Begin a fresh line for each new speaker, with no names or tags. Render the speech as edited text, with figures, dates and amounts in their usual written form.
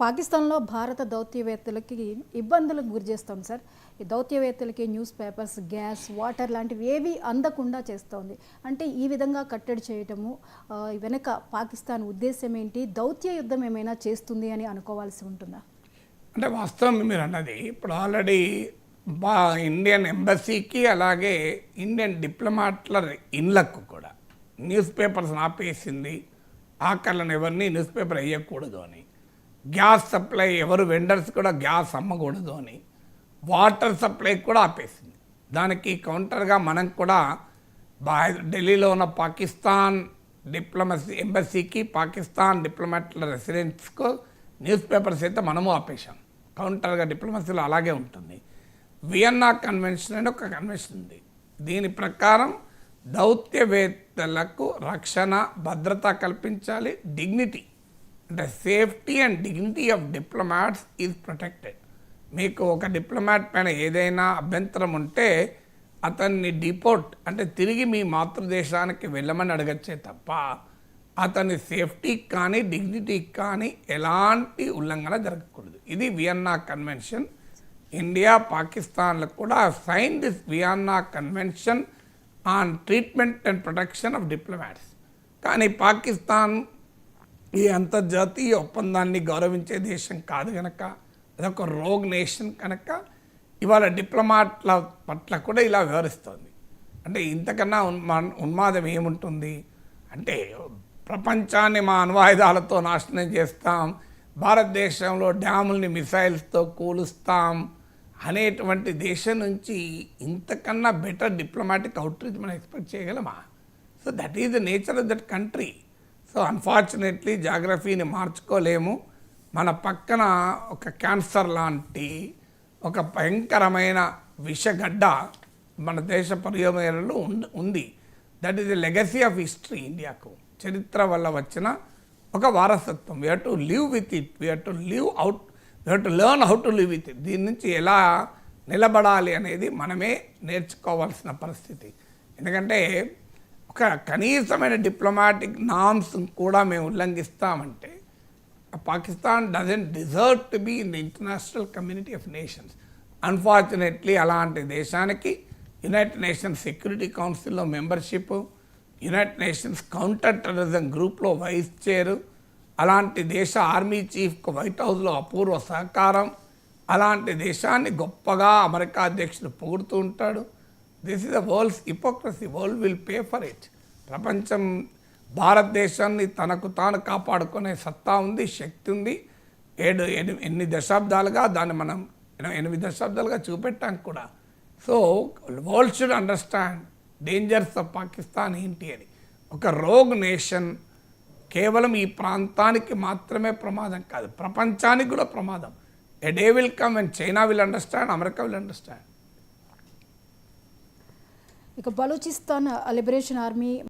పాకిస్తాన్లో భారత దౌత్యవేత్తలకి ఇబ్బందులకు గురి చేస్తుంది సార్. ఈ దౌత్యవేత్తలకి న్యూస్ పేపర్స్, గ్యాస్, వాటర్ లాంటివి ఏవి అందకుండా చేస్తోంది. అంటే ఈ విధంగా కట్టడి చేయటము వెనక పాకిస్తాన్ ఉద్దేశం ఏంటి? దౌత్య యుద్ధం ఏమైనా చేస్తుంది అని అనుకోవాల్సి ఉంటుందా?
అంటే వాస్తవం మీరు అన్నది ఇప్పుడు ఆల్రెడీ ఇండియన్ ఎంబసీకి అలాగే ఇండియన్ డిప్లొమాట్ల ఇళ్ళకు కూడా న్యూస్ పేపర్స్ ఆపేసింది. ఆకర్లను ఎవరిని న్యూస్ పేపర్ వేయకూడదు అని, గ్యాస్ సప్లై ఎవరు వెండర్స్ కూడా గ్యాస్ అమ్మకూడదు అని, వాటర్ సప్లై కూడా ఆపేసింది. దానికి కౌంటర్గా మనం కూడా ఢిల్లీలో ఉన్న పాకిస్తాన్ ఎంబసీకి, పాకిస్తాన్ డిప్లొమాట్ల రెసిడెంట్స్కు న్యూస్ పేపర్స్ అయితే మనము ఆపేశాం. కౌంటర్గా డిప్లొమసీలో అలాగే ఉంటుంది. వియన్నా కన్వెన్షన్ అని ఒక కన్వెన్షన్ ఉంది. దీని ప్రకారం దౌత్యవేత్తలకు రక్షణ, భద్రత కల్పించాలి. డిగ్నిటీ అంటే safety and dignity of diplomats is protected. మీకు ఒక డిప్లొమాట్ పైన ఏదైనా అభ్యంతరం ఉంటే అతన్ని డిపోర్ట్ అంటే తిరిగి మీ మాతృదేశానికి వెళ్ళమని అడగచ్చే తప్ప అతని సేఫ్టీకి కానీ డిగ్నిటీకి కానీ ఎలాంటి ఉల్లంఘన జరగకూడదు. ఇది వియన్నా కన్వెన్షన్. ఇండియా, పాకిస్తాన్లకు కూడా sign this Vienna convention on treatment and protection of diplomats. కానీ పాకిస్తాన్ ఈ అంతర్జాతీయ ఒప్పందాన్ని గౌరవించే దేశం కాదు కనుక, అదొక రోగ్ నేషన్ కనుక ఇవాళ డిప్లొమాట్ల పట్ల కూడా ఇలా వ్యవహరిస్తుంది. అంటే ఇంతకన్నా ఉన్మాదం ఏముంటుంది? అంటే ప్రపంచాన్ని మా అణ్వాయుధాలతో నాశనం చేస్తాం, భారతదేశంలో డ్యాముల్ని మిసైల్స్తో కూలుస్తాం అనేటువంటి దేశం నుంచి ఇంతకన్నా బెటర్ డిప్లొమాటిక్ అవుట్రీచ్ మనం ఎక్స్పెక్ట్ చేయగలమా? So that is the nature of that country. So unfortunately జాగ్రఫీని మార్చుకోలేము. మన పక్కన ఒక క్యాన్సర్ లాంటి ఒక భయంకరమైన విషగడ్డ మన దేశ పరియోజనలో ఉంది. That is the legacy of history. ఇండియాకు చరిత్ర వల్ల వచ్చిన ఒక వారసత్వం. We have to live with it, we have to live out, we have to learn how to live with it. దీని నుంచి ఎలా నిలబడాలి అనేది మనమే నేర్చుకోవాల్సిన పరిస్థితి. ఎందుకంటే ఒక కనీసమైన డిప్లొమాటిక్ నామ్స్ కూడా మేము ఉల్లంఘిస్తామంటే Pakistan doesn't deserve to be in the international community of nations. Unfortunately అలాంటి దేశానికి యునైటెడ్ నేషన్స్ సెక్యూరిటీ కౌన్సిల్లో membership, United Nations counter terrorism గ్రూప్లో వైస్ చైర్, అలాంటి దేశ ఆర్మీ చీఫ్కు వైట్ హౌస్లో అపూర్వ సహకారం, అలాంటి దేశాన్ని గొప్పగా అమెరికా అధ్యక్షుడు పొగుడుతూ ఉంటాడు. This is the world's hypocrisy. World will pay for it. ప్రపంచం భారతదేశాన్ని తనకు తాను కాపాడుకునే సత్తా ఉంది, శక్తి ఉంది. ఎన్ని దశాబ్దాలుగా దాన్ని మనం 8 దశాబ్దాలుగా చూపెట్టాం కూడా. So world should understand dangers of Pakistan ఏంటి అని. ఒక రోగ్ నేషన్ కేవలం ఈ ప్రాంతానికి మాత్రమే ప్రమాదం కాదు, ప్రపంచానికి కూడా ప్రమాదం. A day will come and China will understand, America will understand.
ఇక బలూచిస్తాన్ లిబరేషన్ ఆర్మీ